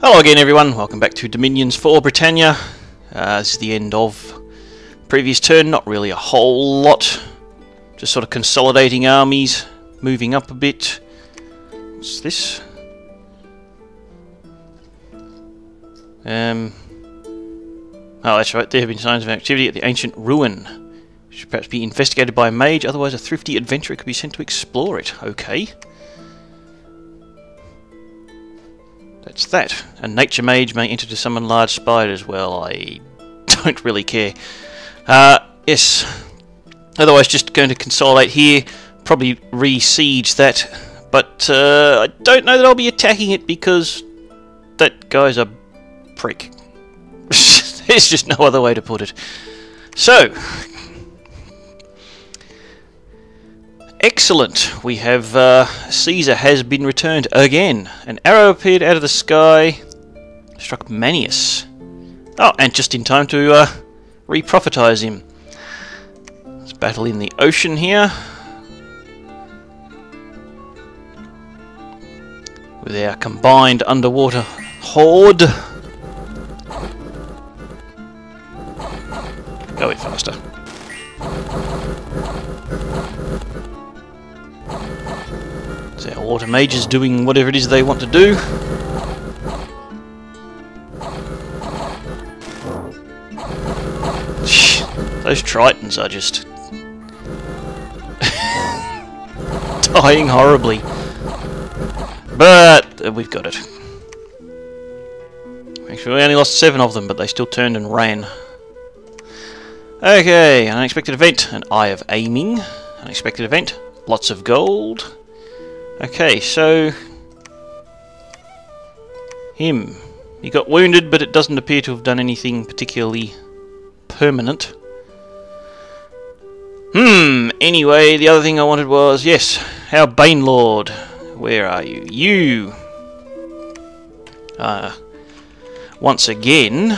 Hello again everyone, welcome back to Dominions for Britannia. This is the end of previous turn, not really a whole lot. Just sort of consolidating armies, moving up a bit. What's this? Oh, that's right, there have been signs of activity at the ancient ruin. It should perhaps be investigated by a mage, otherwise a thrifty adventurer could be sent to explore it. Okay. That's that. A nature mage may enter to summon large spiders. Well, I don't really care. Yes. Otherwise, just going to consolidate here. Probably re-siege that. But I don't know that I'll be attacking it because that guy's a prick. There's just no other way to put it. So. Excellent. We have Caesar has been returned again. An arrow appeared out of the sky, struck Manius. Oh, and just in time to re-prophetize him. Let's battle in the ocean here. With our combined underwater horde. Go a bit faster. So our water mages doing whatever it is they want to do. Those Tritons are just dying horribly. But we've got it. Actually, we only lost 7 of them, but they still turned and ran. Okay, an unexpected event. An Eye of Aiming. Unexpected event. Lots of gold. Okay, so him. He got wounded, but it doesn't appear to have done anything particularly permanent. Anyway, the other thing I wanted was, yes, our Banelord. Where are you? You! Once again.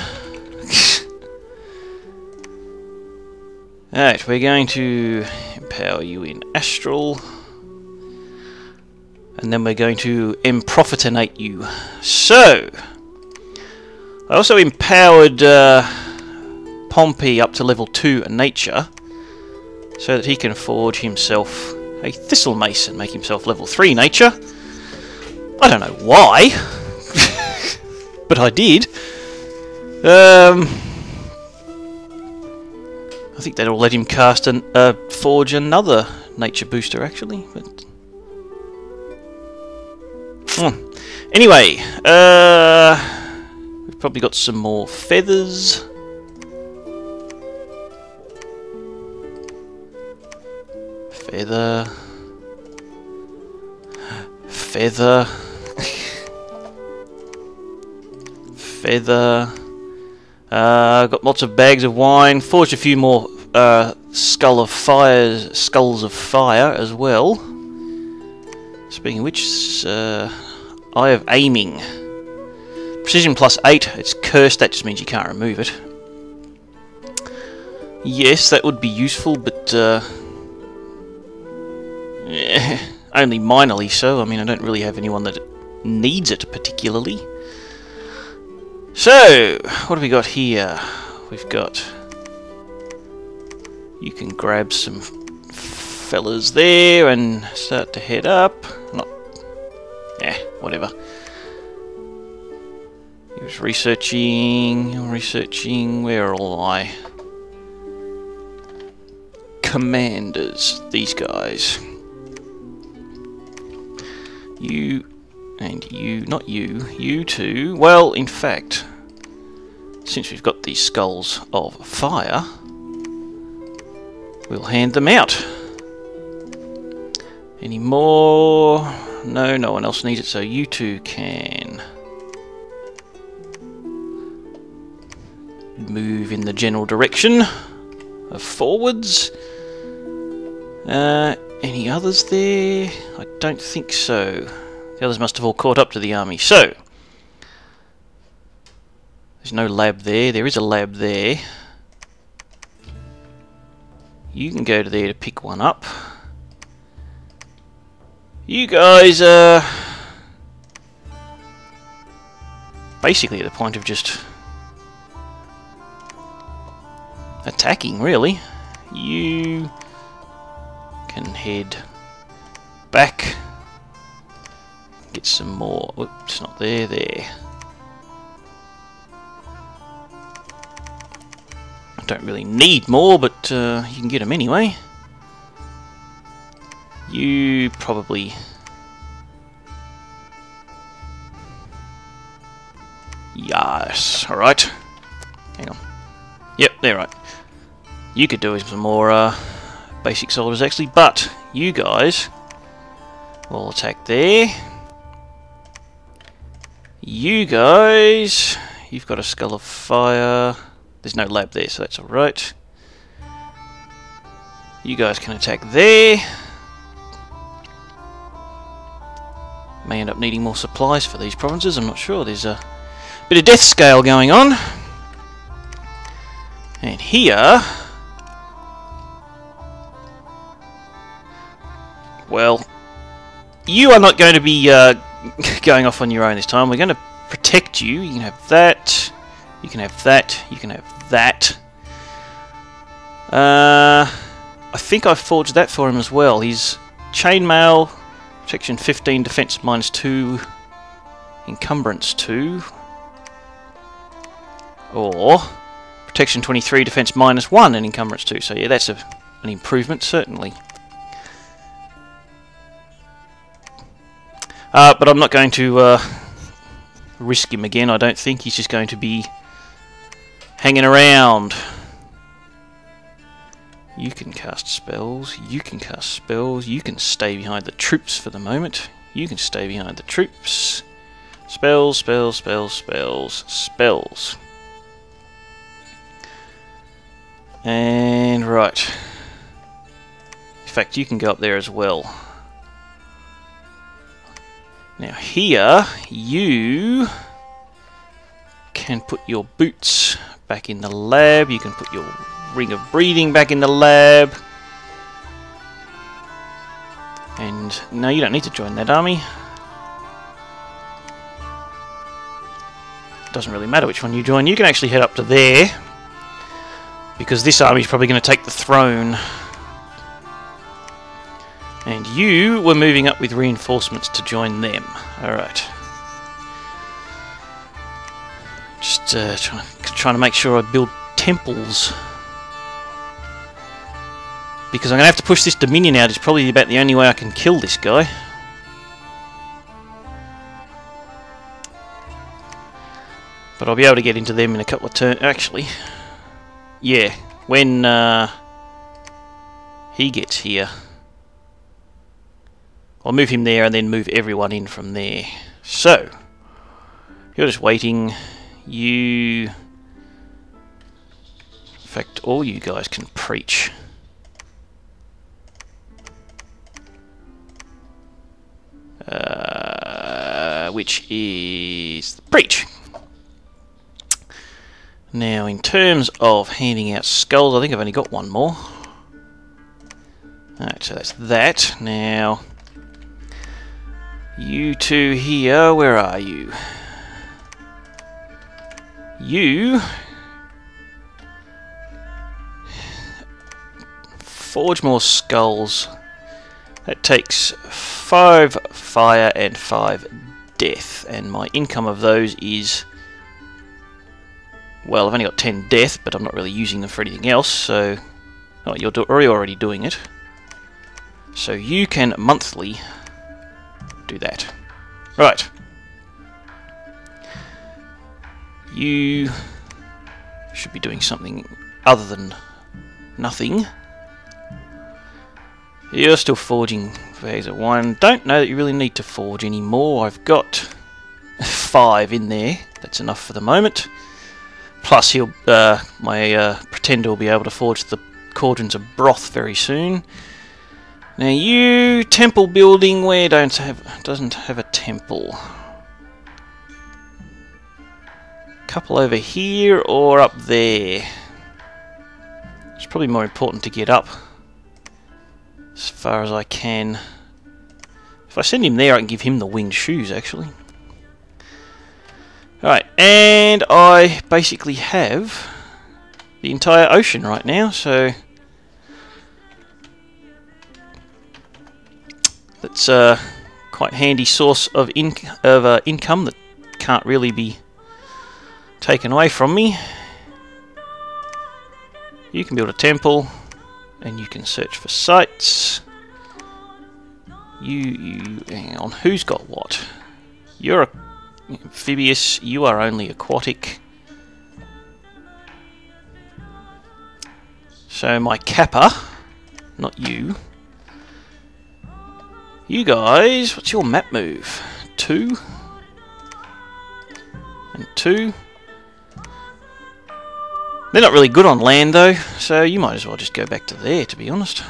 Alright, we're going to empower you in Astral. And then we're going to emprofitinate you. So, I also empowered Pompey up to level 2 in nature, so that he can forge himself a Thistle Mace and make himself level 3 nature. I don't know why, but I did. I think that'll let him cast and forge another nature booster actually. But anyway, we've probably got some more feathers. Feather. Feather. Feather. Got lots of bags of wine. Forged a few more skulls of fire as well. Speaking of which, Eye of Aiming. Precision plus 8. It's cursed, that just means you can't remove it. Yes, that would be useful, but only minorly so. I mean, I don't really have anyone that needs it particularly. So, what have we got here? We've got... You can grab some fellas there and start to head up. Not... Yeah, whatever. He was researching... Where are all my commanders? These guys. You and you, not you, you two. Well, in fact, since we've got these skulls of fire, we'll hand them out. Any more? No, no one else needs it, so you two can move in the general direction of forwards. Any others there? I don't think so. The others must have all caught up to the army. So, there's no lab there. There is a lab there. You can go to there to pick one up. You guys, basically at the point of just attacking, really. You can head back, get some more. Oops, not there, there. I don't really need more, but you can get them anyway. You probably... Yes, alright. Hang on. Yep, they're right. You could do some more basic soldiers actually, but you guys will attack there. You guys, you've got a skull of fire. There's no lab there, so that's alright. You guys can attack there. May end up needing more supplies for these provinces, I'm not sure. There's a bit of death scale going on. And here... well, you are not going to be going off on your own this time. We're going to protect you. You can have that. You can have that. You can have that. I think I forged that for him as well. He's chainmail, protection 15, defense -2, encumbrance 2, or protection 23, defense -1, and encumbrance 2. So yeah, that's an improvement certainly. But I'm not going to risk him again. I don't think he's just going to be hanging around. You can cast spells, you can cast spells, you can stay behind the troops for the moment. You can stay behind the troops. Spells, spells, spells, spells, spells. And right. In fact, you can go up there as well. Now here, you can put your boots back in the lab, you can put your ring of breathing back in the lab. And no, you don't need to join that army. Doesn't really matter which one you join. You can actually head up to there, because this army is probably going to take the throne. And you were moving up with reinforcements to join them. Alright. Just trying to make sure I build temples. Because I'm going to have to push this Dominion out. It's probably about the only way I can kill this guy. But I'll be able to get into them in a couple of turns. Actually, yeah, when he gets here, I'll move him there and then move everyone in from there. So, you're just waiting. You... in fact, all you guys can preach. Which is... preach! Now, in terms of handing out skulls, I think I've only got one more. Alright, so that's that. Now... you two here, where are you? You forge more skulls. That takes 5 fire and 5 death, and my income of those is, well, I've only got 10 death, but I'm not really using them for anything else, so... oh, you're already doing it. So you can monthly do that. Right. You should be doing something other than nothing. You're still forging bags of wine. Don't know that you really need to forge anymore. I've got 5 in there. That's enough for the moment. Plus, he'll my pretender will be able to forge the cauldrons of broth very soon. Now, you temple building where doesn't have a temple. Couple over here or up there. It's probably more important to get up as far as I can. If I send him there, I can give him the winged shoes, actually. Right, and I basically have the entire ocean right now, so that's a quite handy source of income that can't really be taken away from me. You can build a temple, and you can search for sites. Hang on, who's got what? You're amphibious, you are only aquatic. So my kappa, not you. You guys, what's your map move? 2 and 2. They're not really good on land though, so you might as well just go back to there, to be honest.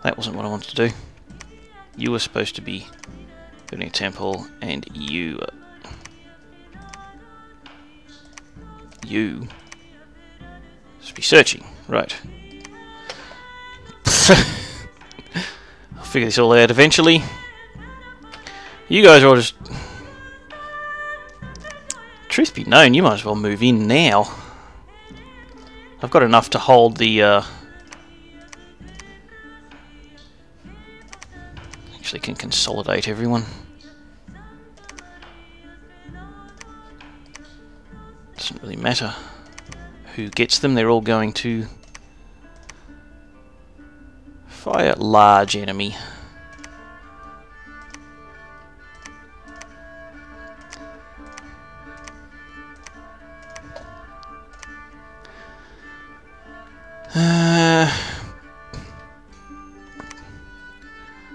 That wasn't what I wanted to do. You were supposed to be building a temple, and you should be searching. Right. I'll figure this all out eventually. You guys are all just... Truth be known, you might as well move in now. I've got enough to hold the... Actually can consolidate everyone. Doesn't really matter who gets them, they're all going to fire large enemy.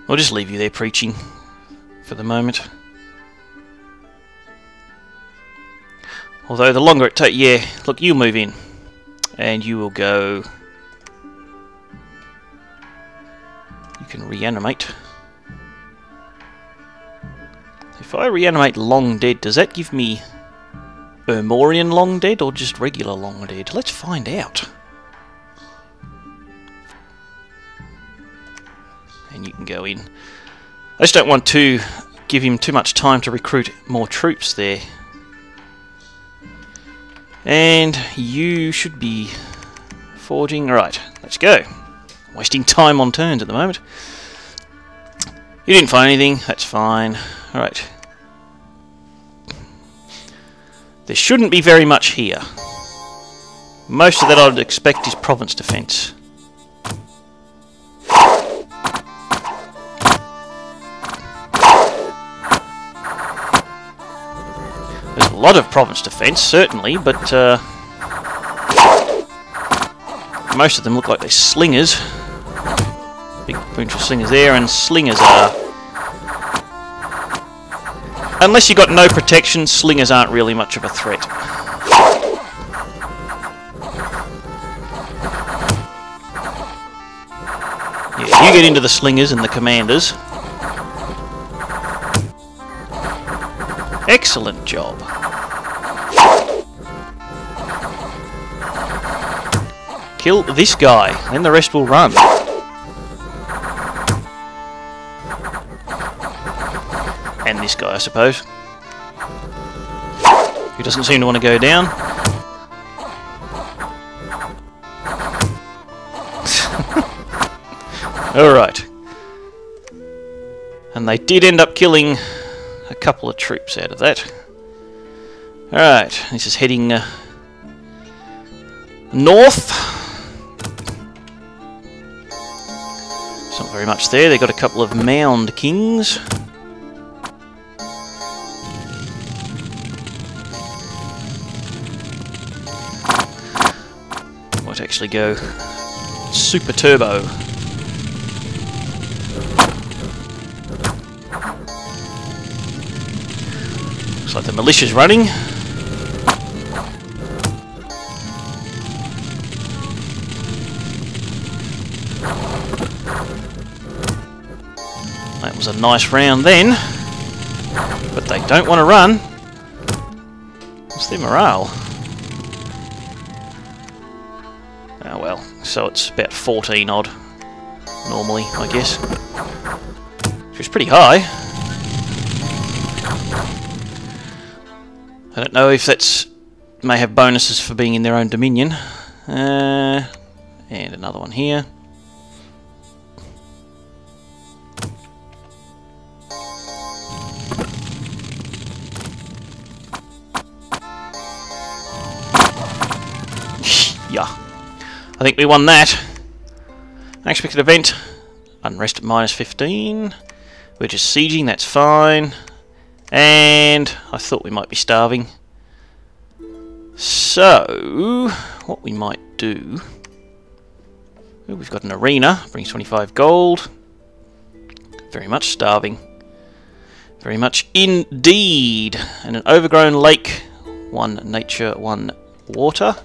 I'll just leave you there preaching for the moment. Although the longer it takes... Yeah, look, you move in. And you will go... You can reanimate. If I reanimate long dead, does that give me Ermorian long dead or just regular long dead? Let's find out. And you can go in. I just don't want to give him too much time to recruit more troops there. And you should be forging. Right, let's go. Wasting time on turns at the moment. You didn't find anything, that's fine. Alright. There shouldn't be very much here. Most of that I would expect is province defence. There's a lot of province defence, certainly, but most of them look like they're slingers. Big bunch of slingers there, and slingers are... Unless you've got no protection, slingers aren't really much of a threat. Yeah, you get into the slingers and the commanders. Excellent job. Kill this guy, then the rest will run. And this guy, I suppose. Who doesn't seem to want to go down. Alright. And they did end up killing a couple of troops out of that. Alright, this is heading north. It's not very much there, they've got a couple of mound kings. Might actually go super turbo. Looks like the militia's running. That was a nice round then, but they don't want to run. What's their morale? Oh well, so it's about 14 odd, normally, I guess. Which is pretty high. I don't know if that's may have bonuses for being in their own dominion. And another one here. Yeah, I think we won that. Unexpected event. Unrest at -15. We're just sieging, that's fine. And I thought we might be starving. So, what we might do... Ooh, we've got an arena, brings 25 gold. Very much starving. Very much indeed. And an overgrown lake. 1 nature, 1 water.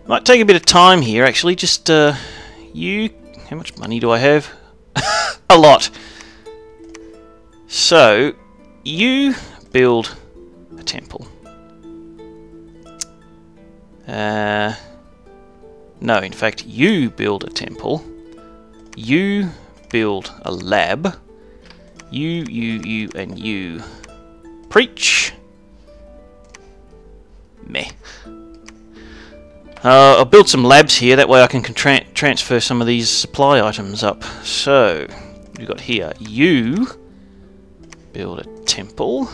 Might take a bit of time here, actually. Just, you... How much money do I have? A lot. So, you build a temple. No, in fact, you build a temple. You build a lab. You, and you. Preach. Meh. I'll build some labs here, that way I can transfer some of these supply items up. So, we've got here, you build a temple.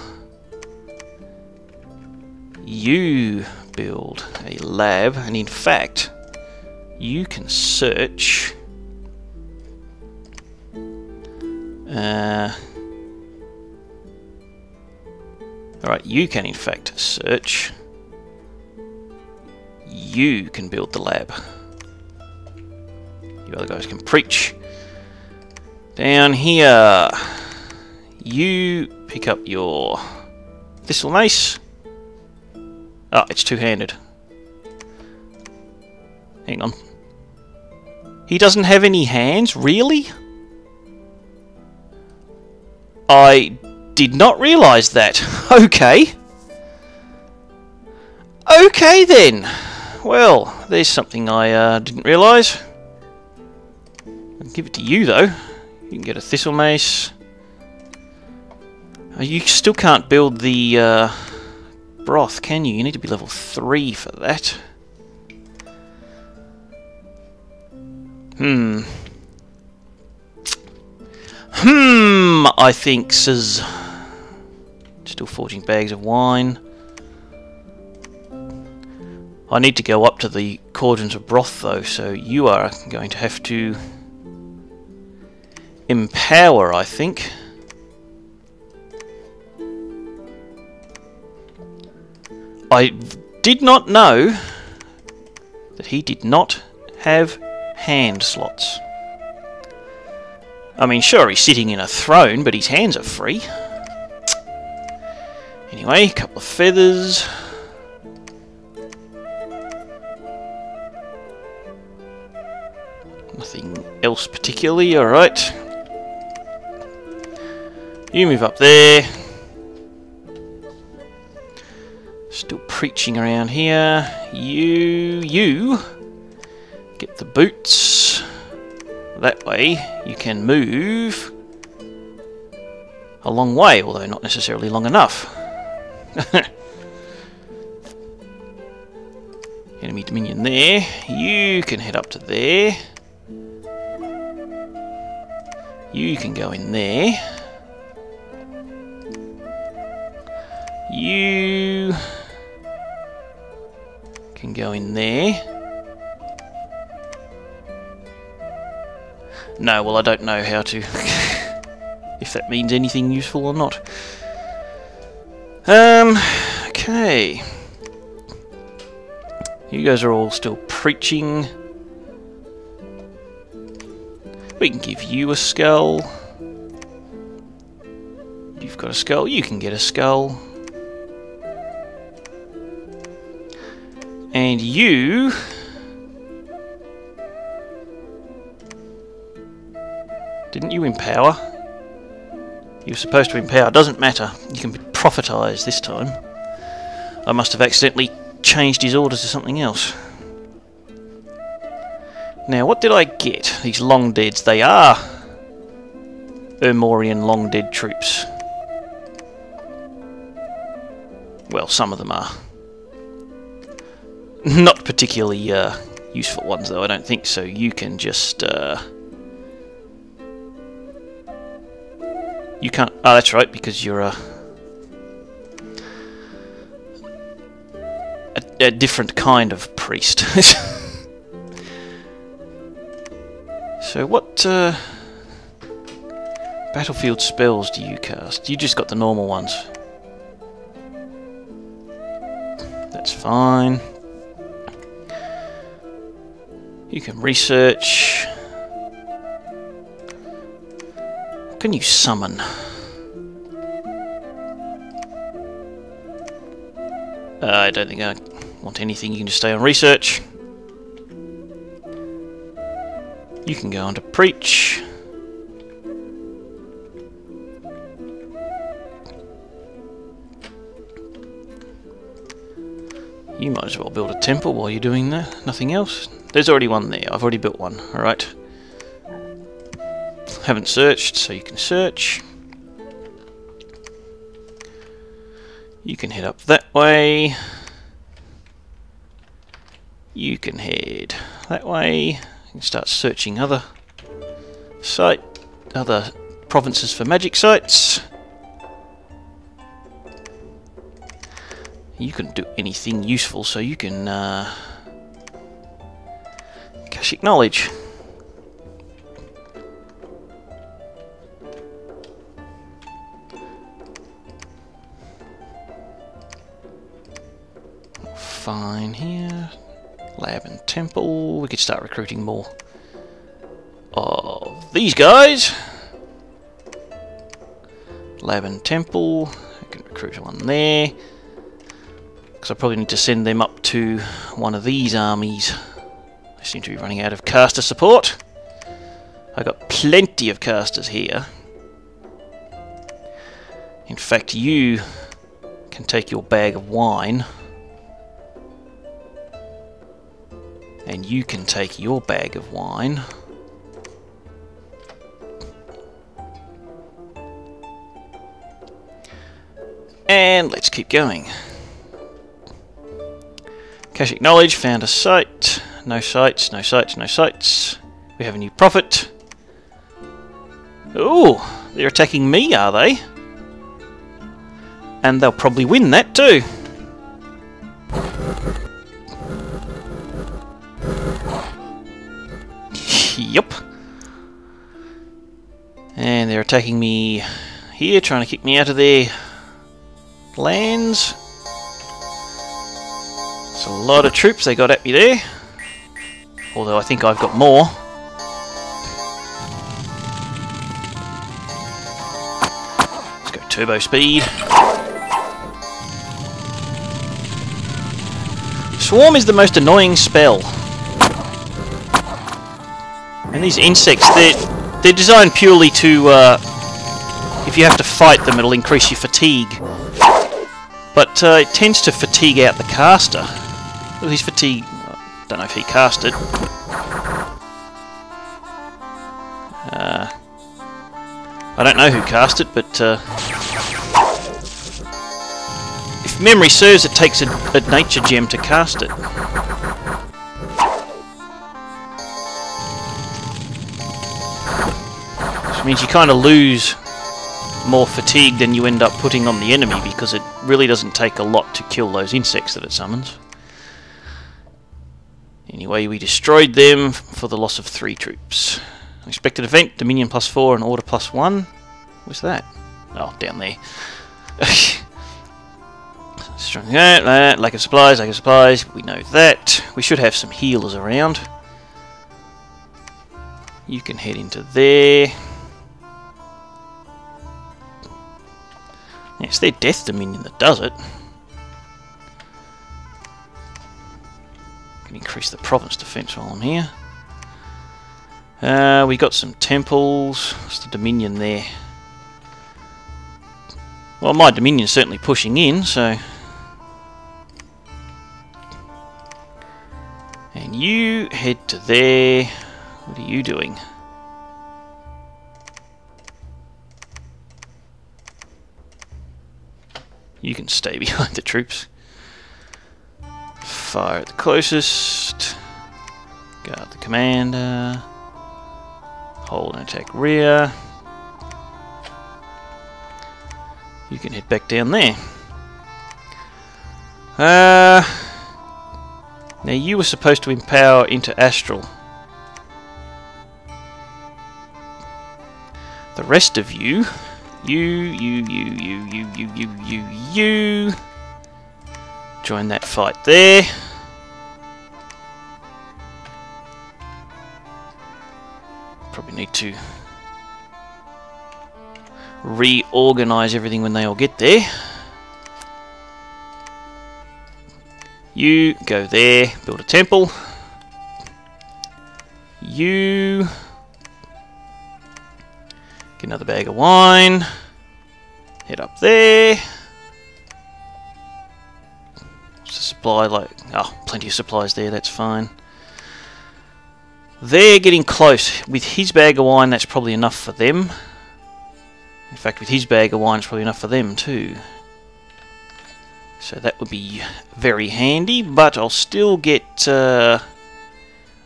You build a lab, and in fact, you can search. Alright, you can in fact search. You can build the lab. You other guys can preach. Down here, you pick up your thistle mace. Oh, it's two-handed. Hang on. He doesn't have any hands? Really? I did not realise that. Okay. Okay then. Well, there's something I didn't realise. I'll give it to you though. You can get a thistle mace. You still can't build the broth, can you? You need to be level 3 for that. I think says still forging bags of wine. I need to go up to the cauldrons of broth though, so you are going to have to empower, I think. I did not know that he did not have hand slots. I mean, sure, he's sitting in a throne, but his hands are free. Anyway, a couple of feathers. Nothing else particularly, alright. You move up there. Still preaching around here. You get the boots. That way you can move a long way, although not necessarily long enough. Enemy dominion there. You can head up to there. You can go in there. You can go in there. No, well, I don't know how to... if that means anything useful or not. Okay. You guys are all still preaching. We can give you a skull. You've got a skull, you can get a skull. And you... Didn't you empower? You were supposed to empower. Doesn't matter. You can be prophetized this time. I must have accidentally changed his orders to something else. Now, what did I get? These long deads. They are Ermorian long dead troops. Well, some of them are. Not particularly useful ones, though, I don't think so. You can just... You can't... Oh, that's right, because you're a different kind of priest. So what battlefield spells do you cast? You just got the normal ones. That's fine. You can research. What can you summon? I don't think I want anything. You can just stay on research. You can go on to preach. You might as well build a temple while you're doing that. Nothing else. There's already one there. I've already built one. Alright. Haven't searched, so you can search. You can head up that way. You can head that way. You can start searching other provinces for magic sites. You can do anything useful, so you can Akashic knowledge. Fine here. Lab and temple. We could start recruiting more of these guys. Lab and temple. I can recruit one there. Because I probably need to send them up to one of these armies. They seem to be running out of caster support. I've got plenty of casters here. In fact, you can take your bag of wine. And you can take your bag of wine. And let's keep going. Akashic knowledge, found a site. No sites, no sites, no sites. We have a new prophet. Oh, they're attacking me, are they? And they'll probably win that too. Yup. And they're attacking me here, trying to kick me out of their lands. It's a lot of troops they got at me there. Although I think I've got more. Let's go turbo speed. Swarm is the most annoying spell. And these insects, they're designed purely to, if you have to fight them, it'll increase your fatigue. But it tends to fatigue out the caster. Well, he's fatigued. I don't know if he cast it. I don't know who cast it, but if memory serves, it takes a nature gem to cast it. Which means you kind of lose more fatigue than you end up putting on the enemy, because it really doesn't take a lot to kill those insects that it summons. Anyway, we destroyed them for the loss of 3 troops. Expected event, Dominion +4 and Order +1. What's that? Oh, down there. Strong, lack of supplies, we know that. We should have some healers around. You can head into there. Yeah, it's their Death Dominion that does it. Can increase the province defense while I'm here. We got some temples. What's the Dominion there? Well, my Dominion's certainly pushing in, so... And you head to there. What are you doing? You can stay behind the troops. Fire at the closest. Guard the commander. Hold and attack rear. You can head back down there. Now you were supposed to empower into astral. The rest of you, you, join that fight there. Probably need to reorganize everything when they all get there. You go there, build a temple. You get another bag of wine. Head up there. What's the supply like? Oh, plenty of supplies there, that's fine. They're getting close. With his bag of wine, that's probably enough for them. In fact, with his bag of wine, it's probably enough for them too. So that would be very handy, but I'll still get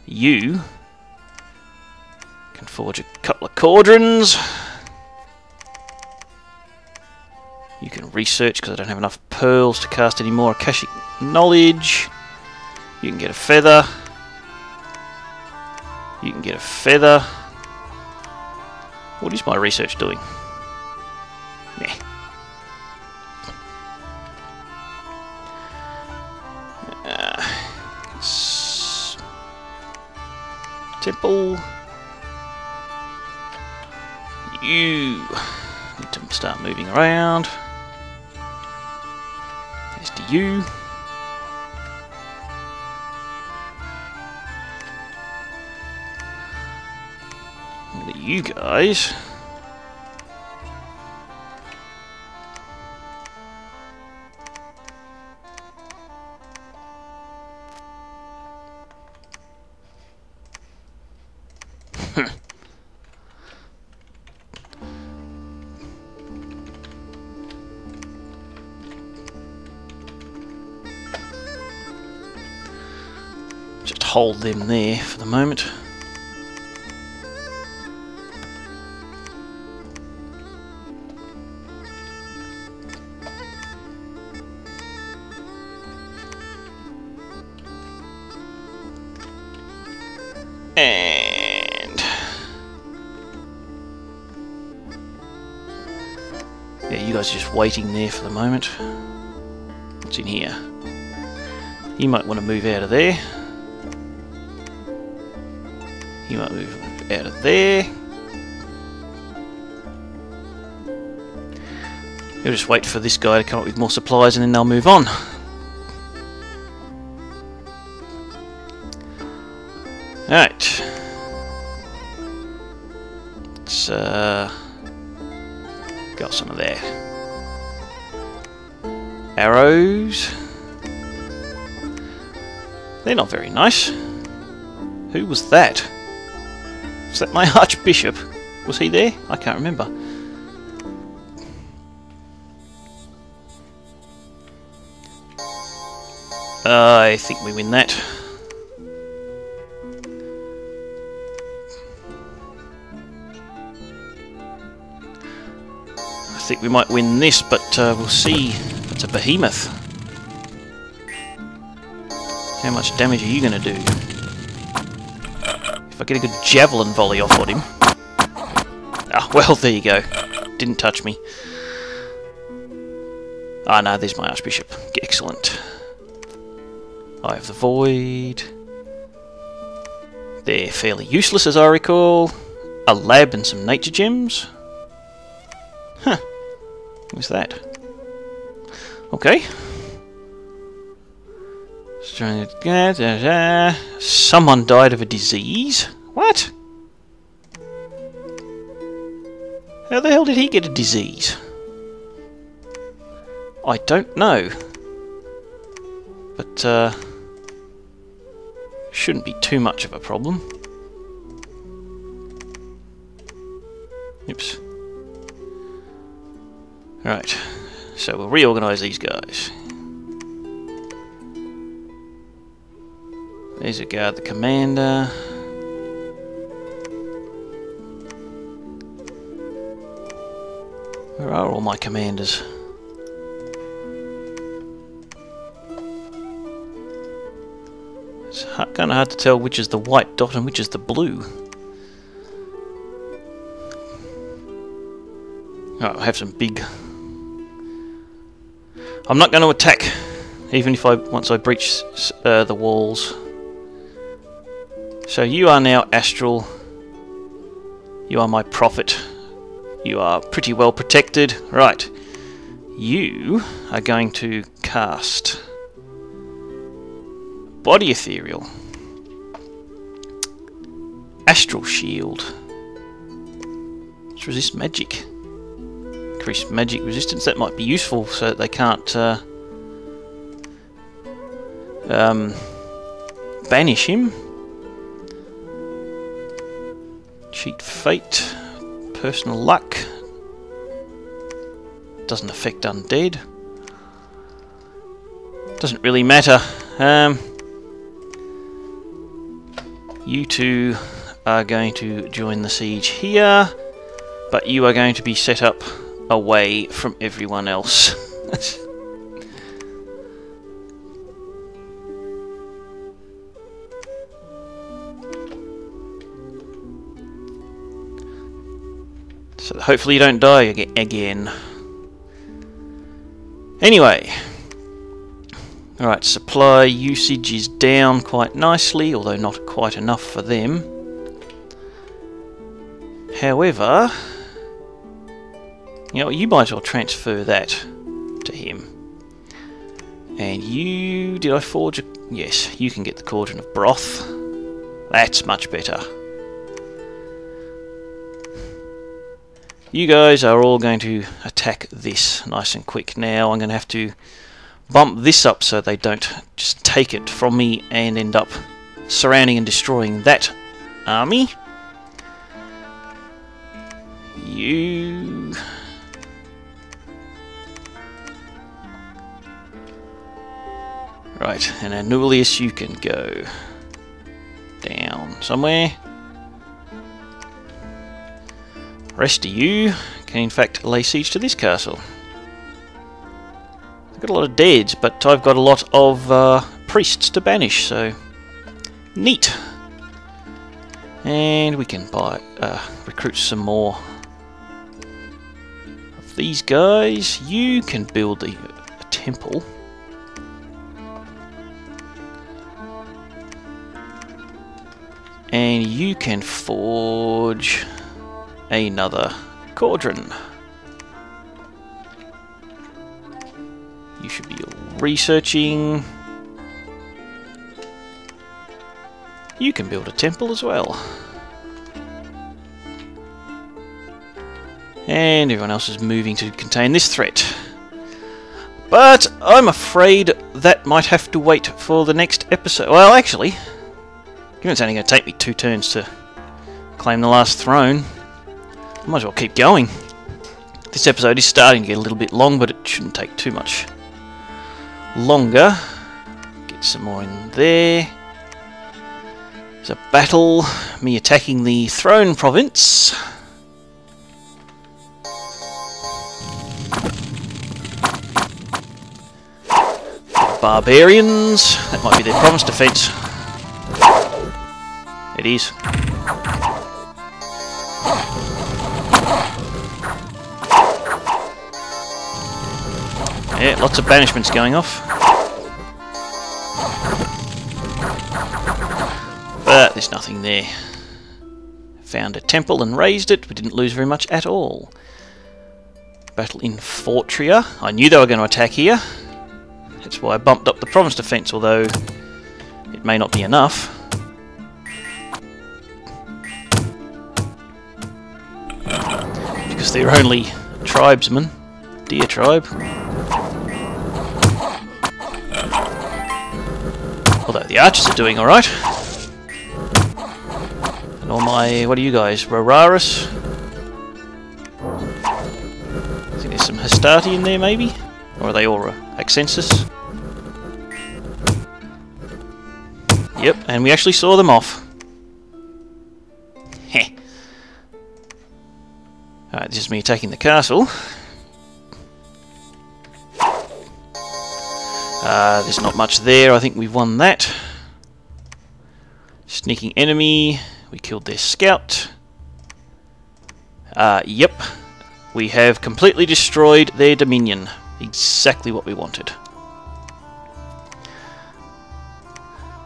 you. Can forge a couple of cauldrons. You can research because I don't have enough pearls to cast any more Akashic knowledge. You can get a feather. You can get a feather. What is my research doing? Nah. Temple. You need to start moving around. As do you. Look at you guys. Just hold them there for the moment. And yeah, you guys are just waiting there for the moment. What's in here? You might want to move out of there. You might move out of there. You'll just wait for this guy to come up with more supplies and then they'll move on. Alright. Let's got some of that. Arrows. They're not very nice. Who was that? Was that my Archbishop? Was he there? I can't remember. I think we win that. I think we might win this, but we'll see. It's a behemoth. How much damage are you going to do? If I get a good javelin volley off on him. Ah, well, there you go. Didn't touch me. Ah, no, there's my Archbishop. Excellent. I have the Void. They're fairly useless, as I recall. A lab and some nature gems. Huh. What's that? Okay. Someone died of a disease? What? How the hell did he get a disease? I don't know. But, shouldn't be too much of a problem. Oops. Right. So we'll reorganise these guys. There's a guard, the commander. Where are all my commanders? It's kind of hard to tell which is the white dot and which is the blue. Oh, I have some big... I'm not going to attack, even if once I breach the walls. So you are now astral. You are my prophet. You are pretty well protected. Right. You are going to cast Body Ethereal, Astral Shield, which resists magic. Increased magic resistance. That might be useful so that they can't banish him. Cheat Fate, Personal Luck. Doesn't affect undead. Doesn't really matter. You two are going to join the siege here, but you are going to be set up away from everyone else. So hopefully you don't die again. Anyway. Alright, supply usage is down quite nicely, although not quite enough for them. However, you know, you might as well transfer that to him. And you... did I forge a... yes, you can get the Cauldron of Broth. That's much better. You guys are all going to attack this nice and quick now. I'm going to have to bump this up so they don't just take it from me and end up surrounding and destroying that army. You... right, and Anulius, you can go down somewhere. Rest of you can in fact lay siege to this castle. I've got a lot of deads, but I've got a lot of priests to banish, so neat. And we can buy recruit some more of these guys. You can build a temple. And you can forge another cauldron. You should be researching. You can build a temple as well. And everyone else is moving to contain this threat. But I'm afraid that might have to wait for the next episode. Well, actually, given it's only going to take me 2 turns to claim the last throne, I might as well keep going. This episode is starting to get a little bit long, but it shouldn't take too much longer. Get some more in there. There's a battle, me attacking the throne province. Barbarians, that might be their province defense. It is. Yeah, lots of banishments going off. But there's nothing there. Found a temple and raised it. We didn't lose very much at all. Battle in Fortria. I knew they were going to attack here. That's why I bumped up the province defense, although it may not be enough. Because they're only tribesmen. Deer tribe. Although the archers are doing alright. And all my... what are you guys? Roraris? I think there's some Hastati in there maybe? Or are they all Accensus? Yep, and we actually saw them off. Heh. Alright, this is me attacking the castle. There's not much there. I think we've won that. Sneaking enemy. We killed their scout. Yep. We have completely destroyed their dominion. Exactly what we wanted.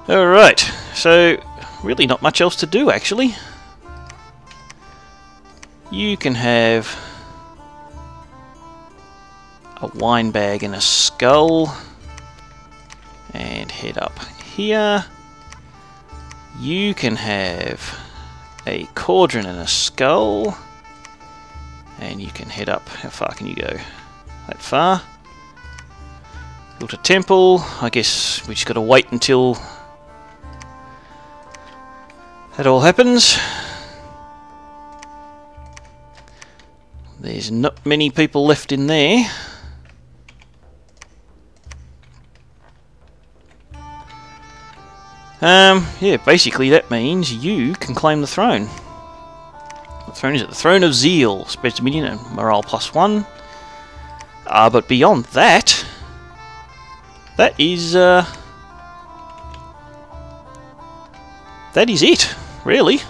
Alright, so really not much else to do actually. You can have a wine bag and a skull and head up here. You can have a cauldron and a skull and you can head up. How far can you go? That far. Built a temple. I guess we just got to wait until that all happens. There's not many people left in there. Yeah, basically that means you can claim the throne. What throne is it? The Throne of Zeal. Spreads dominion and morale +1. But beyond that, that is it, really.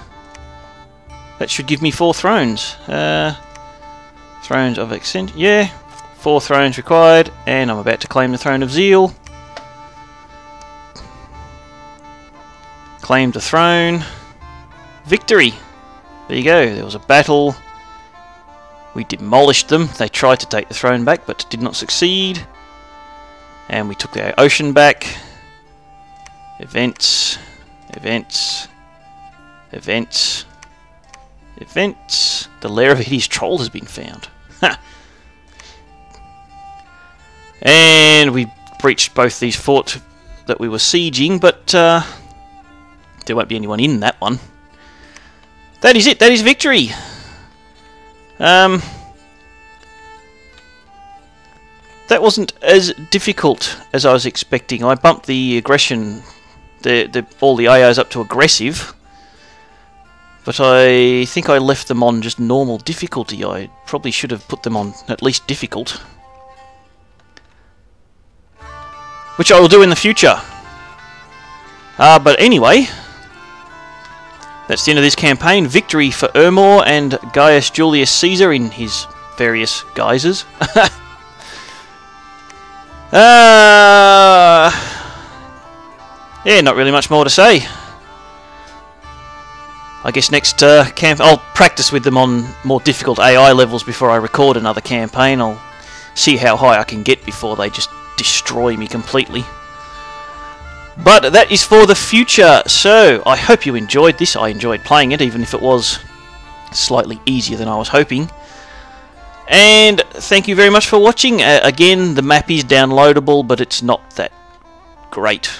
That should give me 4 thrones. Thrones of Accent. Yeah, 4 thrones required, and I'm about to claim the Throne of Zeal. Claimed the throne. Victory! There you go, there was a battle. We demolished them. They tried to take the throne back, but did not succeed. And we took our ocean back. Events. Events. Events. Events. The lair of Vidi's troll has been found. Ha! And we breached both these forts that we were sieging, but there won't be anyone in that one. That is it. That is victory. That wasn't as difficult as I was expecting. I bumped the aggression, all the AOs up to aggressive, but I think I left them on just normal difficulty. I probably should have put them on at least difficult, which I will do in the future. But anyway, that's the end of this campaign. Victory for Ermor and Gaius Julius Caesar in his various guises. Yeah, not really much more to say. I guess next camp I'll practice with them on more difficult AI levels before I record another campaign. I'll see how high I can get before they just destroy me completely. But that is for the future, so I hope you enjoyed this. I enjoyed playing it, even if it was slightly easier than I was hoping. And thank you very much for watching. Again, the map is downloadable, but it's not that great.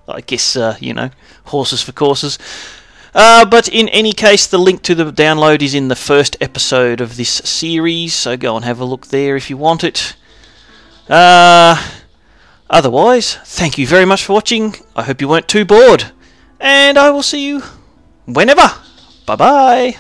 I guess, you know, horses for courses. But in any case, the link to the download is in the first episode of this series, so go and have a look there if you want it. Otherwise, thank you very much for watching. I hope you weren't too bored. And I will see you whenever. Bye-bye.